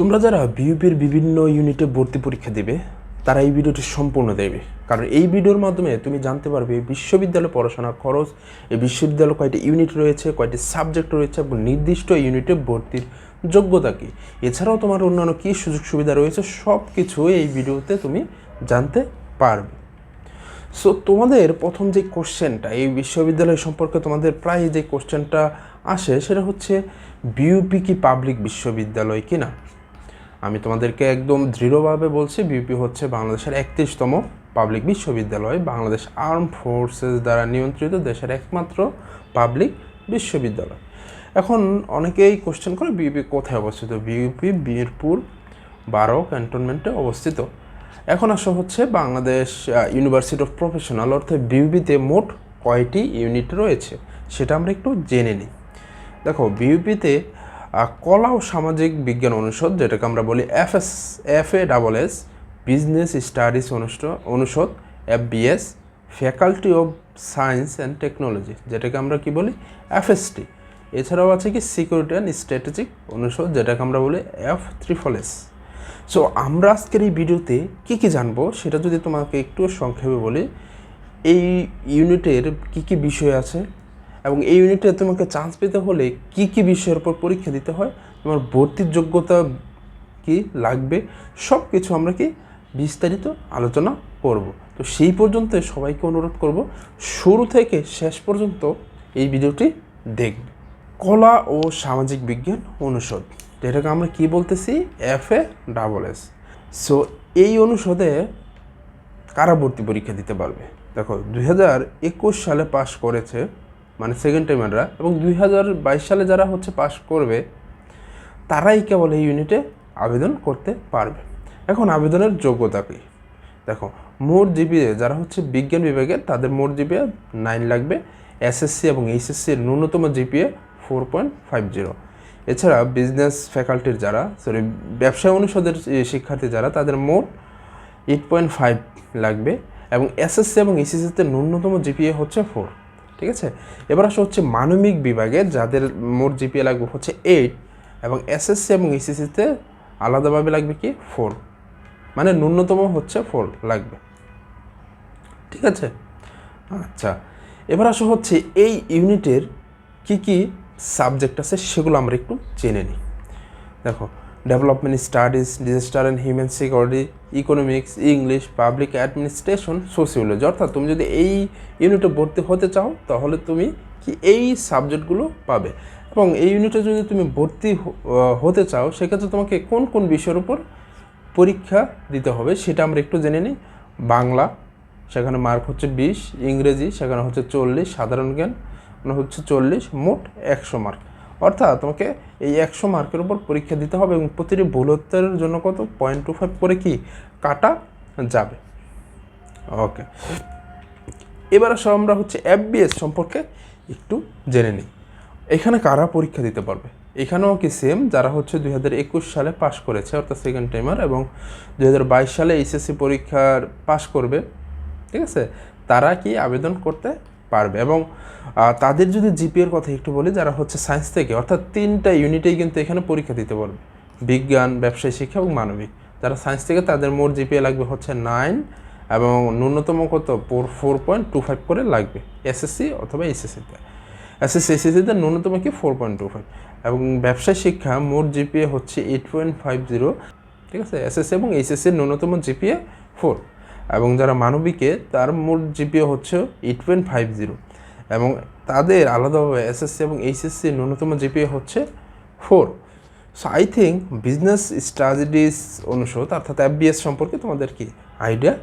তোমরা যারা বিউপির বিভিন্ন ইউনিটে ভর্তি পরীক্ষা দেবে তারা এই ভিডিওটি সম্পূর্ণ দেবে, কারণ এই ভিডিওর মাধ্যমে তুমি জানতে পারবে বিশ্ববিদ্যালয়ে পড়াশোনার খরচ, এই বিশ্ববিদ্যালয়ে কয়টি ইউনিট রয়েছে, কয়টি সাবজেক্ট রয়েছে এবং নির্দিষ্ট ইউনিটে ভর্তির যোগ্যতা কী, এছাড়াও তোমার অন্যান্য কী সুযোগ সুবিধা রয়েছে সব কিছু এই ভিডিওতে তুমি জানতে পারবে। সো তোমাদের প্রথম যে কোশ্চেনটা এই বিশ্ববিদ্যালয় সম্পর্কে তোমাদের প্রায় যে কোশ্চেনটা আসে সেটা হচ্ছে বিউপি কি পাবলিক বিশ্ববিদ্যালয় কি না। আমি তোমাদেরকে একদম দৃঢ়ভাবে বলছি বিউপি হচ্ছে বাংলাদেশের 31তম পাবলিক বিশ্ববিদ্যালয়, বাংলাদেশ আর্ম ফোর্সেস দ্বারা নিয়ন্ত্রিত দেশের একমাত্র পাবলিক বিশ্ববিদ্যালয়। এখন অনেকেই কোশ্চেন করে বিউপি কোথায় অবস্থিত। বিউপি মিরপুর 12 ক্যান্টনমেন্টে অবস্থিত। এখন আসা হচ্ছে বাংলাদেশ ইউনিভার্সিটি অফ প্রফেশনাল অর্থাৎ বিউপিতে মোট কয়টি ইউনিট রয়েছে সেটা আমরা একটু জেনে নিই। দেখো বিউপিতে কলা ও সামাজিক বিজ্ঞান অনুষদ, যেটাকে আমরা বলি FASS, বিজনেস স্টাডিজ অনুষদ, FBS, faculty of science and technology, যেটাকে আমরা কি বলি FST। এছাড়াও আছে কি সিকিউরিটি অ্যান্ড স্ট্র্যাটেজিক অনুষদ, যেটাকে আমরা বলি FSS। সো আমরা আজকের এই ভিডিওতে কী জানবো সেটা যদি তোমাকে একটু সংক্ষেপে বলি, এই ইউনিটের কী বিষয় আছে এবং এই ইউনিটে তোমাকে চান্স পেতে হলে কী বিষয়ের উপর পরীক্ষা দিতে হয়, তোমার ভর্তির যোগ্যতা কি লাগবে, সব কিছু আমরা কি বিস্তারিত আলোচনা করব। তো সেই পর্যন্ত সবাইকে অনুরোধ করব শুরু থেকে শেষ পর্যন্ত এই ভিডিওটি দেখবে। কলা ও সামাজিক বিজ্ঞান অনুষদ, যেটাকে আমরা কি বলতেছি FASS। সো এই অনুষদে কারা ভর্তি পরীক্ষা দিতে পারবে? দেখো 2021 সালে পাশ করেছে মানে সেকেন্ড টাইমাররা, এবং 2022 সালে যারা হচ্ছে পাশ করবে তারাই কেবল এই ইউনিটে আবেদন করতে পারবে। এখন আবেদনের যোগ্যতা কী? দেখো মোট জিপিএ যারা হচ্ছে বিজ্ঞান বিভাগের তাদের মোট জিপিএ 9 লাগবে। SSC এবং HSCর ন্যূনতম জিপিএ 4.50। এছাড়া বিজনেস ফ্যাকাল্টির যারা ব্যবসায় অনুষদের শিক্ষার্থী যারা তাদের মোট 8.5 লাগবে, এবং SSC এবং HSCতে ন্যূনতম জিপিএ হচ্ছে 4। ঠিক আছে, এবার আসা হচ্ছে মানবিক বিভাগের যাদের মোট জিপিএ লাগবে হচ্ছে 8, এবং SSC এবং HSCতে আলাদাভাবে লাগবে কি 4, মানে ন্যূনতম হচ্ছে 4 লাগবে। ঠিক আছে, আচ্ছা এবার আসা হচ্ছে এই ইউনিটের কি সাবজেক্ট আছে সেগুলো আমরা একটু জেনে নিই। দেখো development studies, disaster and human security, economics, English, public administration, sociology. অর্থাৎ তুমি যদি এই ইউনিটে ভর্তি হতে চাও তাহলে তুমি কি এই সাবজেক্টগুলো পাবে, এবং এই ইউনিটে যদি তুমি ভর্তি হতে চাও সেক্ষেত্রে তোমাকে কোন কোন বিষয়ের উপর পরীক্ষা দিতে হবে সেটা আমরা একটু জেনে নিই। বাংলা, সেখানে মার্ক হচ্ছে 20, ইংরেজি সেখানে হচ্ছে 40, সাধারণ জ্ঞান হচ্ছে 40, মোট 100 মার্ক। অর্থাৎ তোমাকে এই 100 মার্কের উপর পরীক্ষা দিতে হবে, এবং প্রতিটি ভুল উত্তরের জন্য কত 0.25 করে কি কাটা যাবে। ওকে, এবার আসো আমরা হচ্ছে FBS সম্পর্কে একটু জেনে নিই। এখানে কারা পরীক্ষা দিতে পারবে? এখানেও কি সেম, যারা হচ্ছে 2021 সালে পাশ করেছে অর্থাৎ সেকেন্ড টাইমার, এবং 2022 সালে HSC পরীক্ষার পাশ করবে, ঠিক আছে, তারা কি আবেদন করতে পারবে। এবং তাদের যদি জিপিএর কথা একটু বলি, যারা হচ্ছে সায়েন্স থেকে অর্থাৎ 3টা ইউনিটেই কিন্তু এখানে পরীক্ষা দিতে পারবে, বিজ্ঞান, ব্যবসায় শিক্ষা এবং মানবিক। যারা সায়েন্স থেকে তাদের মোট জিপিএ লাগবে হচ্ছে 9, এবং ন্যূনতম কত 4.25 করে লাগবে SSC অথবা HSCতে। SSCতে ন্যূনতম কি 4.25, এবং ব্যবসায় শিক্ষা মোট জিপিএ হচ্ছে 8.50। ঠিক আছে, SSC এবং HSCর ন্যূনতম জিপিএ 4, এবং যারা মানবিকে তার মোট জিপিএ হচ্ছে 8.50, এবং তাদের আলাদাভাবে SSC এবং HSCর ন্যূনতম জিপিএ হচ্ছে 4। So I think business studies অনুষদ অর্থাৎ FBS সম্পর্কে তোমাদের কি আইডিয়া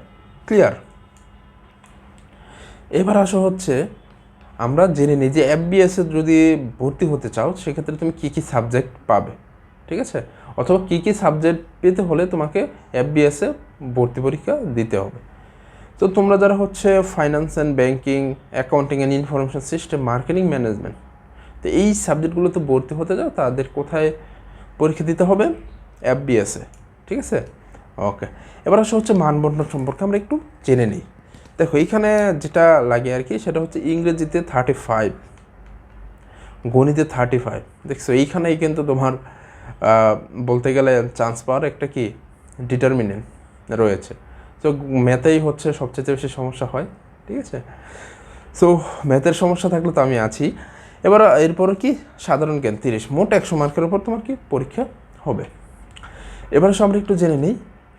ক্লিয়ার। এবার আসা হচ্ছে আমরা জেনে নিই যে FBS-এ যদি ভর্তি হতে চাও সেক্ষেত্রে তুমি কী সাবজেক্ট পাবে। ঠিক আছে, অথবা কী সাবজেক্ট পেতে হলে তোমাকে FBS-এ ভর্তি পরীক্ষা দিতে হবে। তো তোমরা যারা হচ্ছে finance and banking, accounting and information system, marketing management, তো এই সাবজেক্টগুলোতে ভর্তি হতে যাও তাদের কোথায় পরীক্ষা দিতে হবে? FBS-এ। ঠিক আছে, ওকে, এবার আসা হচ্ছে মানবন্টন সম্পর্কে আমরা একটু জেনে নিই। দেখো এইখানে যেটা লাগে আর কি সেটা হচ্ছে ইংরেজিতে 35, গণিতে 35। দেখছো এইখানেই কিন্তু তোমার বলতে গেলে চান্স পাওয়ার একটা কি ডিটারমিনেন্ট রয়েছে। তো ম্যাথেই হচ্ছে সবচেয়ে বেশি সমস্যা হয়, ঠিক আছে। সো ম্যাথের সমস্যা থাকলে তো আমি আছি। এবার এরপরে কি সাধারণ জ্ঞান 30, মোট 100 মার্কের উপর তোমার কি পরীক্ষা হবে। এবার আমরা একটু জেনে নিই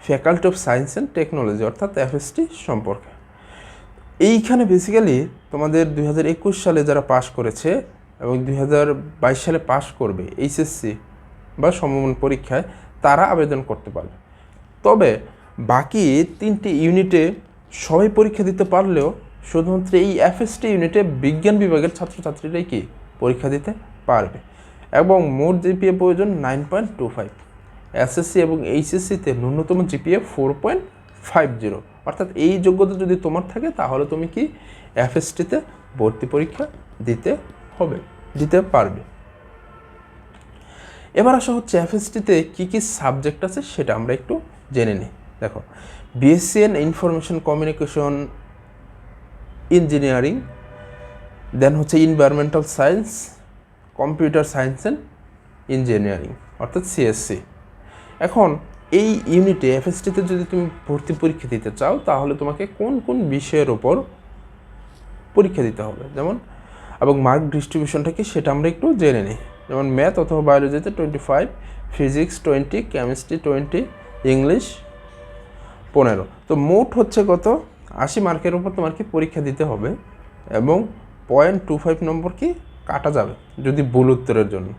faculty of science and technology অর্থাৎ FST সম্পর্কে। এইখানে বেসিক্যালি তোমাদের 2021 সালে যারা পাশ করেছে এবং 2022 সালে পাশ করবে HSC বা সমমান পরীক্ষায়, তারা আবেদন করতে পারবে। তবে বাকি 3টি ইউনিটে সবাই পরীক্ষা দিতে পারলেও শুধুমাত্র এই FST ইউনিটে বিজ্ঞান বিভাগের ছাত্রছাত্রীরাই কি পরীক্ষা দিতে পারবে এবং মোট জিপিএ প্রয়োজন 9.25। SSC এবং HSCতে ন্যূনতম জিপিএ 4.50। অর্থাৎ এই যোগ্যতা যদি তোমার থাকে তাহলে তুমি কি FSTতে ভর্তি পরীক্ষা দিতে পারবে। এবার আসা হচ্ছে FSTতে কী কী সাবজেক্ট আছে সেটা আমরা একটু জেনে নিই। দেখো, BSc in information communication engineering, then হচ্ছে environmental science, computer science and engineering অর্থাৎ CSC। এখন এই ইউনিটে FSTতে যদি তুমি ভর্তি পরীক্ষা দিতে চাও তাহলে তোমাকে কোন কোন বিষয়ের ওপর পরীক্ষা দিতে হবে যেমন, এবং মার্ক ডিস্ট্রিবিউশনটা কি সেটা আমরা একটু জেনে নিই। যেমন ম্যাথ অথবা বায়োলজিতে 25, ফিজিক্স 20, কেমিস্ট্রি 20, ইংলিশ 15। তো মোট হচ্ছে কত 80 মার্কের উপর তোমার কি পরীক্ষা দিতে হবে এবং 0.25 নম্বর কি কাটা যাবে যদি ভুল উত্তরের জন্য।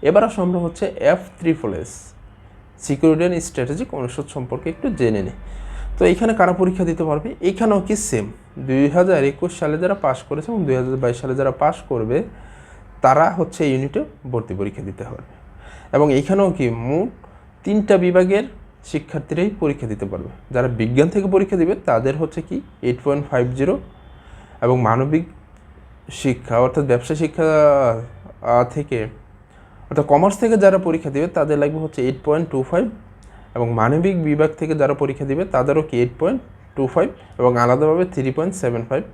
এবার আসো আমরা হচ্ছে FSS সিকিউরিটি অ্যান্ড স্ট্র্যাটেজিক অনুষদ সম্পর্কে একটু জেনে নিই। তো এইখানে কারা পরীক্ষা দিতে পারবে, এইখানেও কি সেম 2021 সালে যারা পাশ করেছে এবং 2022 সালে যারা পাশ করবে তারা হচ্ছে ইউনিটে ভর্তি পরীক্ষা দিতে পারবে। এবং এইখানেও কি মোট 3টা বিভাগের শিক্ষার্থীরাই পরীক্ষা দিতে পারবে। যারা বিজ্ঞান থেকে পরীক্ষা দিবে তাদের হচ্ছে কি 8.50 এবং মানবিক শিক্ষা অর্থাৎ ব্যবসা শিক্ষা থেকে অর্থাৎ কমার্স থেকে যারা পরীক্ষা দিবে তাদের লাগবে হচ্ছে 8.25 এবং মানবিক বিভাগ থেকে যারা পরীক্ষা দিবে তাদেরও কি 8.25 এবং আলাদাভাবে 3.75।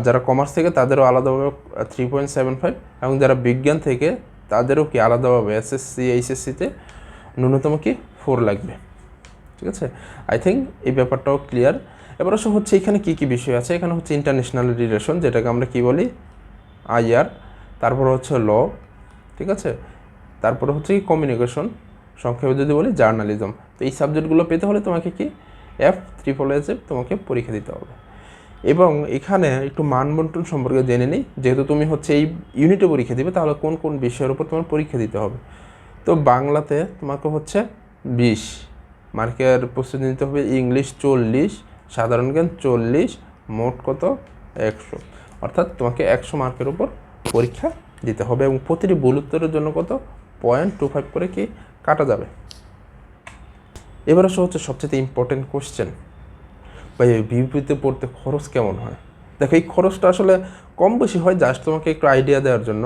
যারা কমার্স থেকে তাদেরও আলাদাভাবে 3.75 এবং যারা বিজ্ঞান থেকে তাদেরও কি আলাদাভাবে SSC HSCতে ন্যূনতম কি 4 লাগবে, ঠিক আছে। আই থিঙ্ক এই ব্যাপারটাও ক্লিয়ার। এবার অবশ্য হচ্ছে এখানে কী কী বিষয় আছে, এখানে হচ্ছে ইন্টারন্যাশনাল রিলেশন যেটাকে আমরা কি বলি IR, তারপর হচ্ছে ল, ঠিক আছে, তারপরে হচ্ছে কি কমিউনিকেশন, সংক্ষেপে যদি বলি জার্নালিজম। তো এই সাবজেক্টগুলো পেতে হলে তোমাকে কি FSS তোমাকে পরীক্ষা দিতে হবে। এবং এখানে একটু মানবন্টন সম্পর্কে জেনে নিই, যেহেতু তুমি হচ্ছে এই ইউনিটে পরীক্ষা দিবে তাহলে কোন কোন বিষয়ের উপর তোমার পরীক্ষা দিতে হবে। তো বাংলাতে তোমাকে হচ্ছে 20 মার্কের প্রস্তুতি নিতে হবে, ইংলিশ 40, সাধারণ জ্ঞান 40, মোট কত 100। অর্থাৎ তোমাকে 100 মার্কের উপর পরীক্ষা দিতে হবে এবং প্রতিটি ভুল উত্তরের জন্য কত 0.25 করে কি কাটা যাবে। এবার আসা হচ্ছে সবচেয়ে ইম্পর্টেন্ট কোশ্চেন, ভাই বিউপিতে পড়তে খরচ কেমন হয়। দেখো এই খরচটা আসলে কম বেশি হয়, জাস্ট তোমাকে একটু আইডিয়া দেওয়ার জন্য।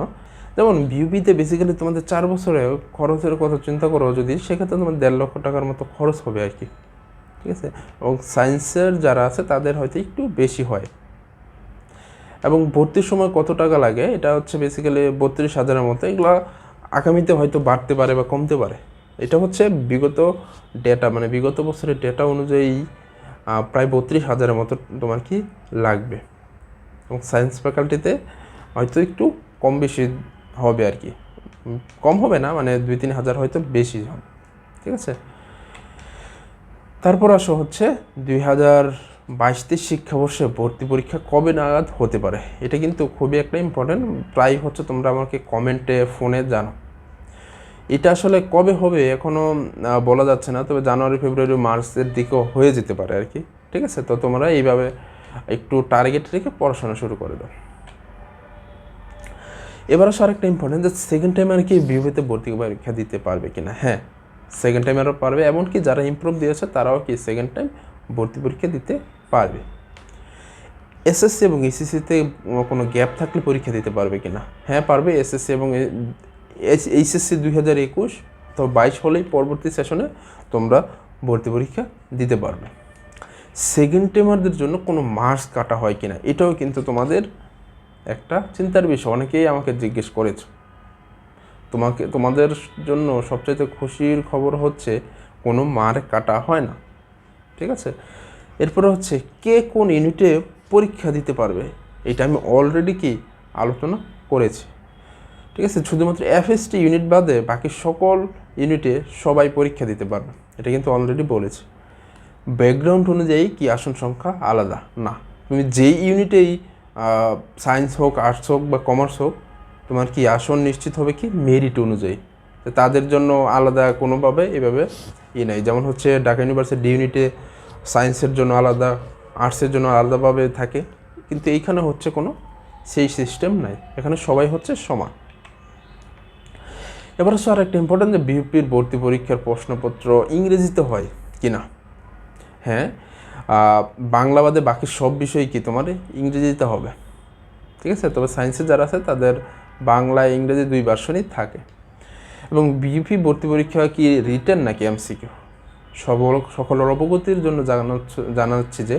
যেমন বিউপিতে বেসিক্যালি তোমাদের 4 বছরে খরচের কথা চিন্তা করো যদি, সেক্ষেত্রে তোমার 1.5 লক্ষ টাকার মতো খরচ হবে আর কি, ঠিক আছে। এবং সায়েন্সের যারা আছে তাদের হয়তো একটু বেশি হয়। এবং ভর্তির সময় কত টাকা লাগে এটা হচ্ছে বেসিক্যালি 32,000-এর মতো। এগুলো আগামীতে হয়তো বাড়তে পারে বা কমতে পারে। এটা হচ্ছে বিগত ডেটা, মানে বিগত বছরের ডেটা অনুযায়ী প্রায় 32,000-এর মতো তোমার কি লাগবে। এবং সায়েন্স ফ্যাকাল্টিতে হয়তো একটু কম বেশি হবে আর কি, কম হবে না, মানে 2-3 হাজার হয়তো বেশি হবে, ঠিক আছে। তারপর আসো হচ্ছে 2022-23 শিক্ষাবর্ষে ভর্তি পরীক্ষা কবে নাগাদ হতে পারে, এটা কিন্তু খুবই একটা ইম্পর্টেন্ট। প্রায় হচ্ছে তোমরা আমাকে কমেন্টে ফোনে জানো। এটা আসলে কবে হবে এখনও বলা যাচ্ছে না, তবে জানুয়ারি ফেব্রুয়ারি মার্চের দিকেও হয়ে যেতে পারে আর কি, ঠিক আছে। তো তোমরা এইভাবে একটু টার্গেট রেখে পড়াশোনা শুরু করে দাও। এবার আসলে আরেকটা ইম্পর্টেন্ট যে সেকেন্ড টাইম আর কি বিউপিতে ভর্তি পরীক্ষা দিতে পারবে কিনা। হ্যাঁ, সেকেন্ড টাইম আরও পারবে, এমনকি যারা ইমপ্রুভ দিয়েছে তারাও কি সেকেন্ড টাইম ভর্তি পরীক্ষা দিতে পারবে। এসএসসি এবং এইচএসসিতে কোনো গ্যাপ থাকলে পরীক্ষা দিতে পারবে কিনা, হ্যাঁ পারবে। এসএসসি এবং এইচএসসি 2021 তো 22 হলেই পরবর্তী সেশনে তোমরা ভর্তি পরীক্ষা দিতে পারবে। সেকেন্ড টাইমারদের জন্য কোনো মার্কস কাটা হয় কিনা এটাও কিন্তু তোমাদের একটা চিন্তার বিষয়, অনেকেই আমাকে জিজ্ঞেস করেছে। তোমাদের জন্য সবচাইতে খুশির খবর হচ্ছে কোনো মার কাটা হয় না, ঠিক আছে। এরপরে হচ্ছে কে কোন ইউনিটে পরীক্ষা দিতে পারবে, এটা আমি অলরেডি কি আলোচনা করেছি, ঠিক আছে। শুধুমাত্র FST ইউনিট বাদে বাকি সকল ইউনিটে সবাই পরীক্ষা দিতে পারবে, এটা কিন্তু অলরেডি বলেছি। ব্যাকগ্রাউন্ড অনুযায়ী কি আসন সংখ্যা আলাদা না, তুমি যেই ইউনিটেই সায়েন্স হোক, আর্টস হোক বা কমার্স হোক, তোমার কি আসন নিশ্চিত হবে কি মেরিট অনুযায়ী। তো তাদের জন্য আলাদা কোনোভাবে এভাবে নাই, যেমন হচ্ছে ঢাকা ইউনিভার্সিটি ইউনিটে সায়েন্সের জন্য আলাদা, আর্টসের জন্য আলাদাভাবে থাকে, কিন্তু এইখানে হচ্ছে কোনো সেই সিস্টেম নাই, এখানে সবাই হচ্ছে সমান। এবার হচ্ছে আর একটা ইম্পর্টেন্ট যে বিউপির ভর্তি পরীক্ষার প্রশ্নপত্র ইংরেজিতে হয় কি না। হ্যাঁ, বাংলা বাদে বাকি সব বিষয় কি তোমার ইংরেজিতে হবে, ঠিক আছে। তবে সায়েন্সে যারা আছে তাদের বাংলা ইংরেজি 2 ভার্সনই থাকে। এবং বিউপি ভর্তি পরীক্ষা কি রিটেন নাকি MCQ, সকলের অবগতির জন্য জানাচ্ছি যে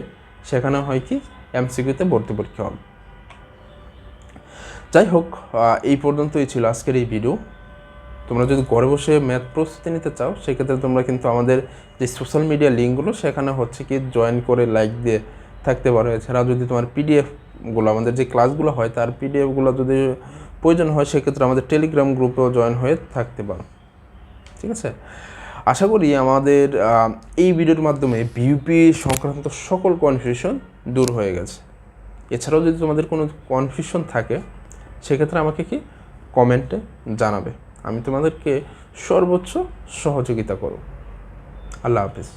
সেখানে হয় কি MCQতে ভর্তি পরীক্ষা হবে। যাই হোক, এই পর্যন্তই ছিল আজকের এই ভিডিও। তোমরা যদি ঘরে বসে ম্যাথ প্রস্তুতি নিতে চাও সেক্ষেত্রে তোমরা কিন্তু আমাদের যে সোশ্যাল মিডিয়া লিঙ্কগুলো সেখানে হচ্ছে কি জয়েন করে লাইক দিয়ে থাকতে পারো। এছাড়াও যদি তোমার পিডিএফগুলো, আমাদের যে ক্লাসগুলো হয় তার পিডিএফগুলো যদি প্রয়োজন হয় সেক্ষেত্রে আমাদের টেলিগ্রাম গ্রুপেও জয়েন হয়ে থাকতে পারো, ঠিক আছে। আশা করি আমাদের এই ভিডিওর মাধ্যমে বিউপি সংক্রান্ত সকল কনফিউশন দূর হয়ে গেছে। এছাড়াও যদি তোমাদের কোনো কনফিউশন থাকে সেক্ষেত্রে আমাকে কি কমেন্টে জানাবে, আমি তোমাদেরকে সর্বোচ্চ সহযোগিতা করব। আল্লাহ হাফেজ।